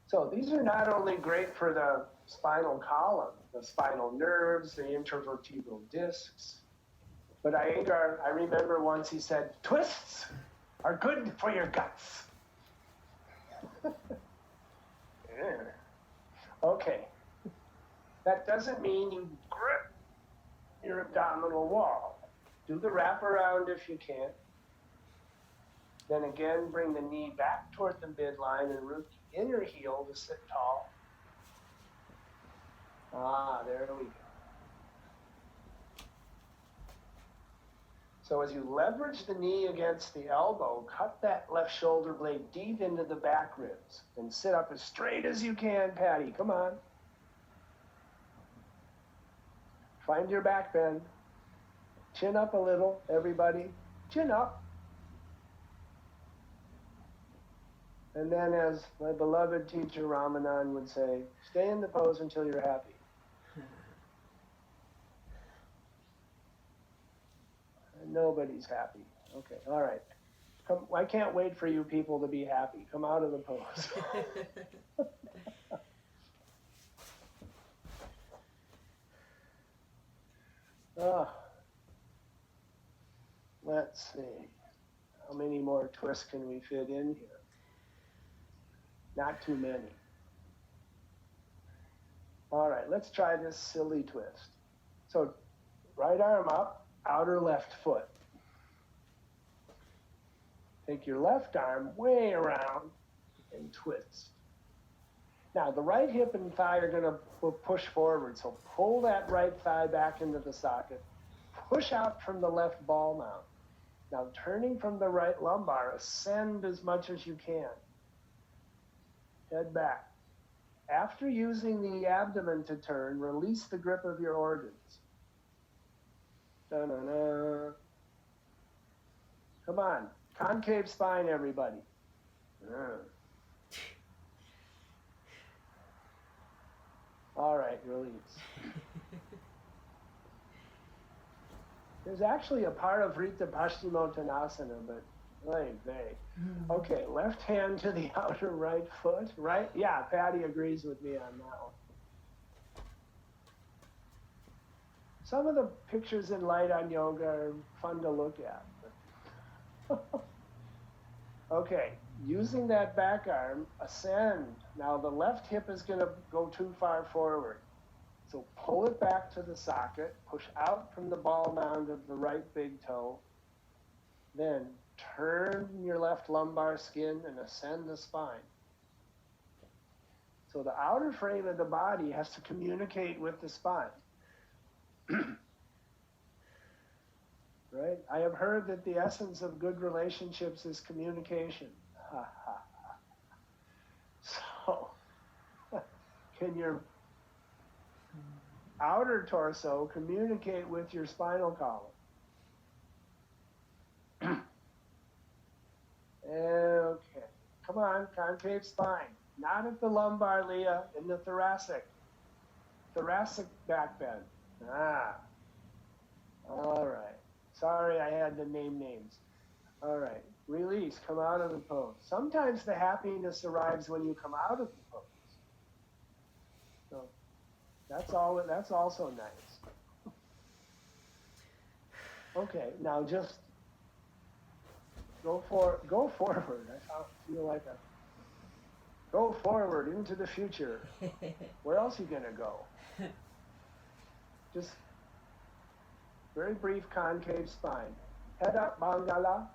So these are not only great for the spinal column, the spinal nerves, the intervertebral discs, but Iyengar, I remember once he said, twists are good for your guts. Yeah. Okay. That doesn't mean you grip your abdominal wall. Do the wraparound if you can. Then again, bring the knee back toward the midline and root the inner heel to sit tall. There we go. So as you leverage the knee against the elbow, cut that left shoulder blade deep into the back ribs and sit up as straight as you can, Patty. Come on. Find your back bend. Chin up a little, everybody. Chin up. And then, as my beloved teacher Ramanan would say, stay in the pose until you're happy. Nobody's happy. Okay, all right. Come, I can't wait for you people to be happy. Come out of the pose. Let's see. How many more twists can we fit in here? Not too many. All right, let's try this silly twist. So right arm up, outer left foot. Take your left arm way around and twist. Now, the right hip and thigh are going to push forward, so pull that right thigh back into the socket. Push out from the left ball mount. Now, turning from the right lumbar, ascend as much as you can. Head back. After using the abdomen to turn, release the grip of your organs. Da-na-na. Come on. Concave spine, everybody. All right, release. There's actually a parshvottanasana, but vague. Okay, left hand to the outer right foot. Right? Yeah, Patty agrees with me on that one. Some of the pictures in Light on Yoga are fun to look at. Okay, using that back arm, ascend. Now the left hip is going to go too far forward. So pull it back to the socket, push out from the ball mound of the right big toe, then turn your left lumbar skin and ascend the spine. So the outer frame of the body has to communicate with the spine. Right? I have heard that the essence of good relationships is communication. So, can your outer torso communicate with your spinal column? Okay. Come on, concave spine. Not at the lumbar, Leah, in the thoracic. Thoracic back bend. All right. Sorry, I had to name names. All right. Release. Come out of the pose. Sometimes the happiness arrives when you come out of the pose. So that's also nice. Okay. Now just go forward. I feel like go forward into the future. Where else are you gonna go? Just very brief concave spine. Head up, Bangala.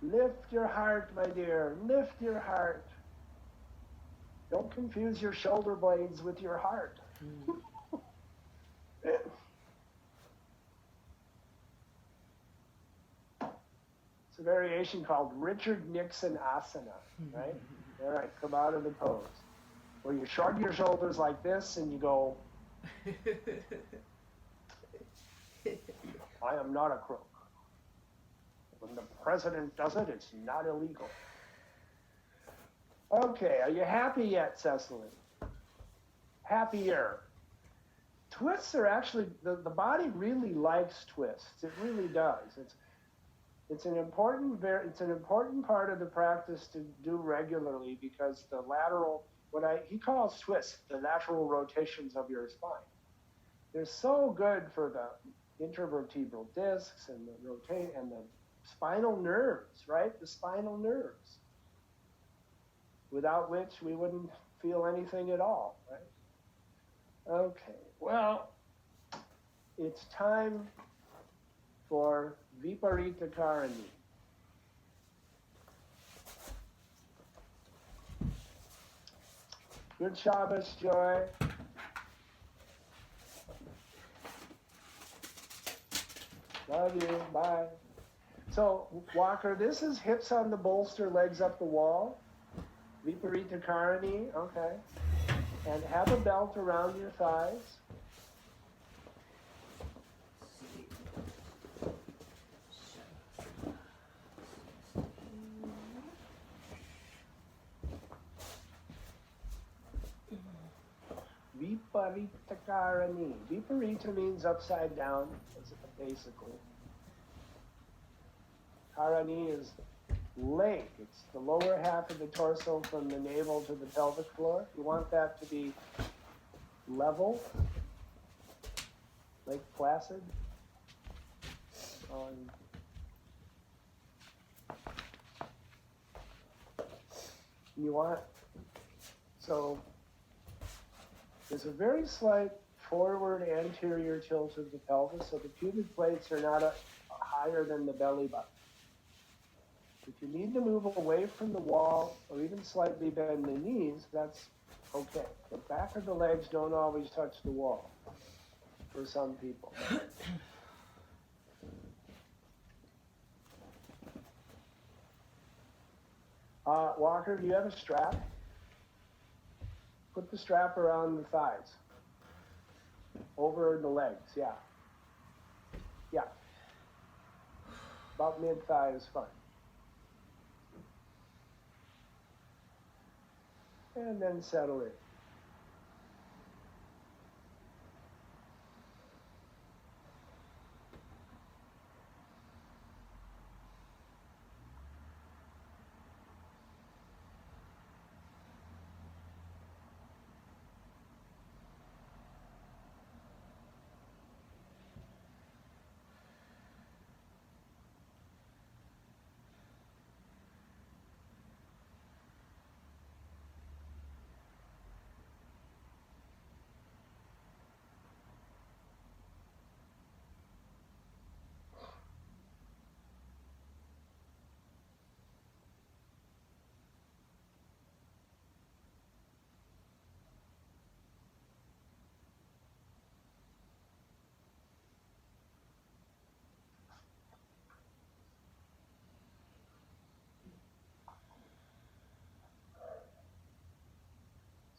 Lift your heart, my dear. Lift your heart. Don't confuse your shoulder blades with your heart. It's a variation called Richard Nixon Asana, right? All right, come out of the pose. Where you shrug your shoulders like this and you go, I am not a crook. When the president does it, it's not illegal. Okay, are you happy yet, Cecily? Happier. Twists are actually, the body really likes twists. It really does. It's an important part of the practice to do regularly because the lateral, he calls twists the lateral rotations of your spine. They're so good for the intervertebral discs and the spinal nerves, right? The spinal nerves, without which we wouldn't feel anything at all, right? Okay, well, it's time for Viparita Karani. Good Shabbos, Joy. Love you. Bye. So, Walker, this is hips on the bolster, legs up the wall. Viparita Karani, okay. And have a belt around your thighs. Viparita Karani. Viparita means upside down, basically. Karani is lake. It's the lower half of the torso from the navel to the pelvic floor. You want that to be level, Lake Placid. So there's a very slight forward anterior tilt of the pelvis, so the pubic plates are not higher than the belly button. If you need to move away from the wall or even slightly bend the knees, that's okay. The back of the legs don't always touch the wall for some people. Walker, do you have a strap? Put the strap around the thighs. Over the legs, yeah. Yeah. About mid-thigh is fine. And then settle in.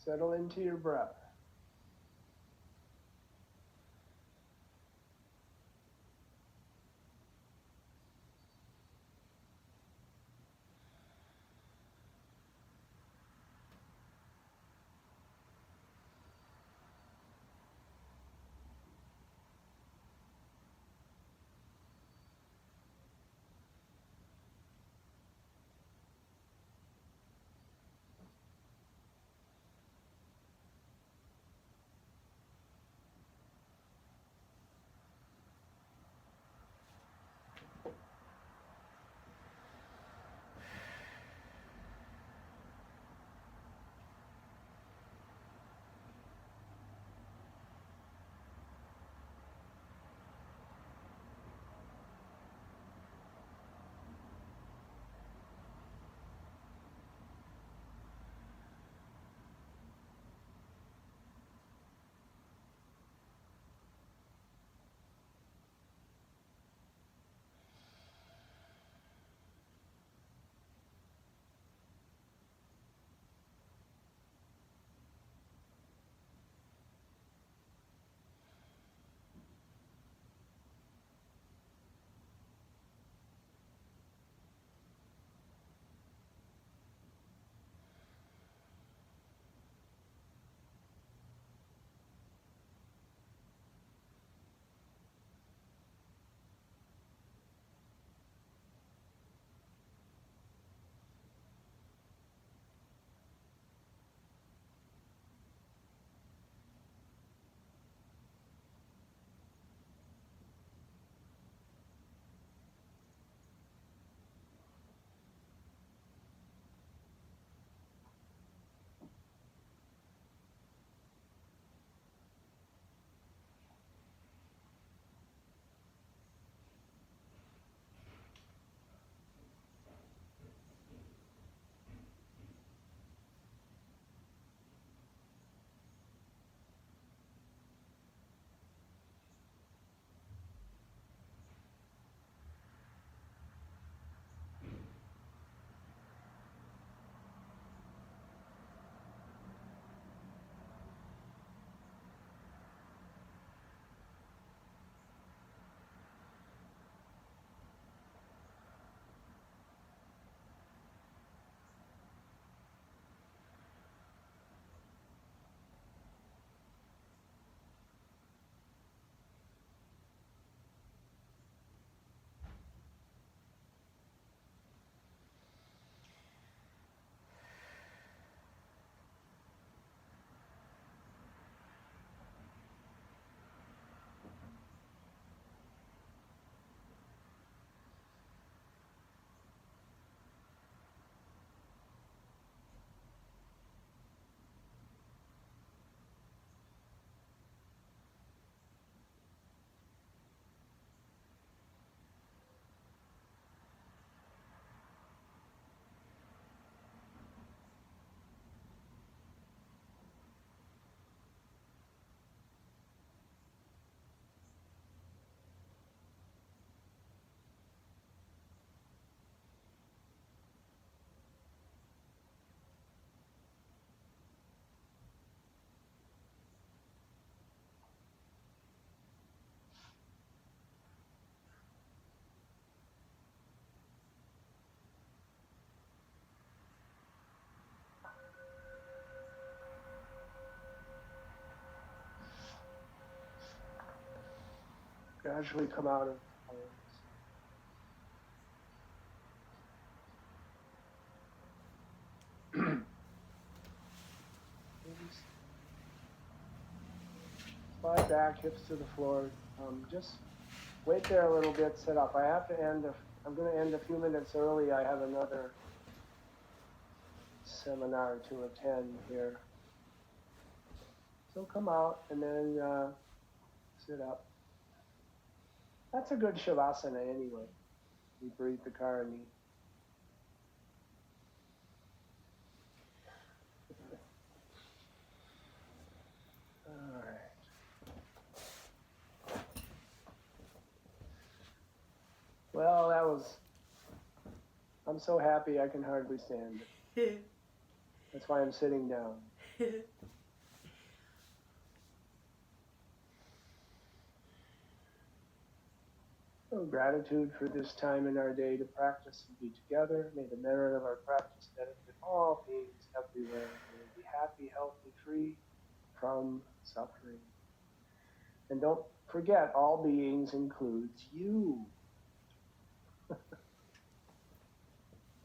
Settle into your breath. gradually come out of pose. Slide back, hips to the floor. Just wait there a little bit, sit up. I have to end, I'm going to end a few minutes early. I have another seminar to attend here. So come out and then sit up. That's a good shavasana anyway. We breathe the karani. All right. Well, I'm so happy I can hardly stand. That's why I'm sitting down. So gratitude for this time in our day to practice and be together. May the merit of our practice benefit all beings everywhere. May we be happy, healthy, free from suffering. And don't forget, all beings includes you.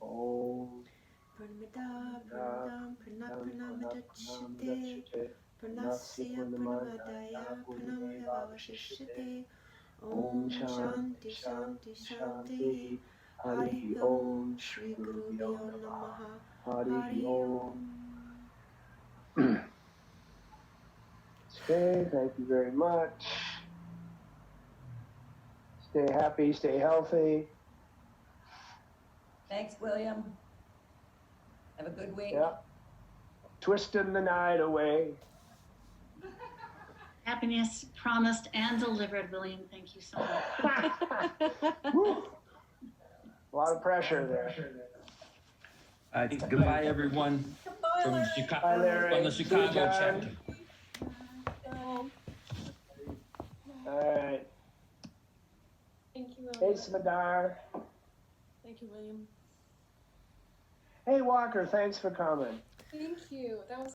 Om. Pranamada, pranam, pranamadachite, pranasya pranamadaya, pranamyavavashishyate. Om Shanti Shanti Shanti. Hari Om Shri Gurubhyo Namaha. Hari Om. Okay, thank you very much. Stay happy, stay healthy. Thanks, William. Have a good week. Yeah. Twisting the night away. Happiness promised and delivered, William. Thank you so much. Woo. A lot of pressure there. Goodbye, everyone. From Bye, Chicago, Larry. from the Chicago See you, John. chapter. All right. Thank you, Hey, William. Smadar. Thank you, William. Hey, Walker, thanks for coming. Thank you. That was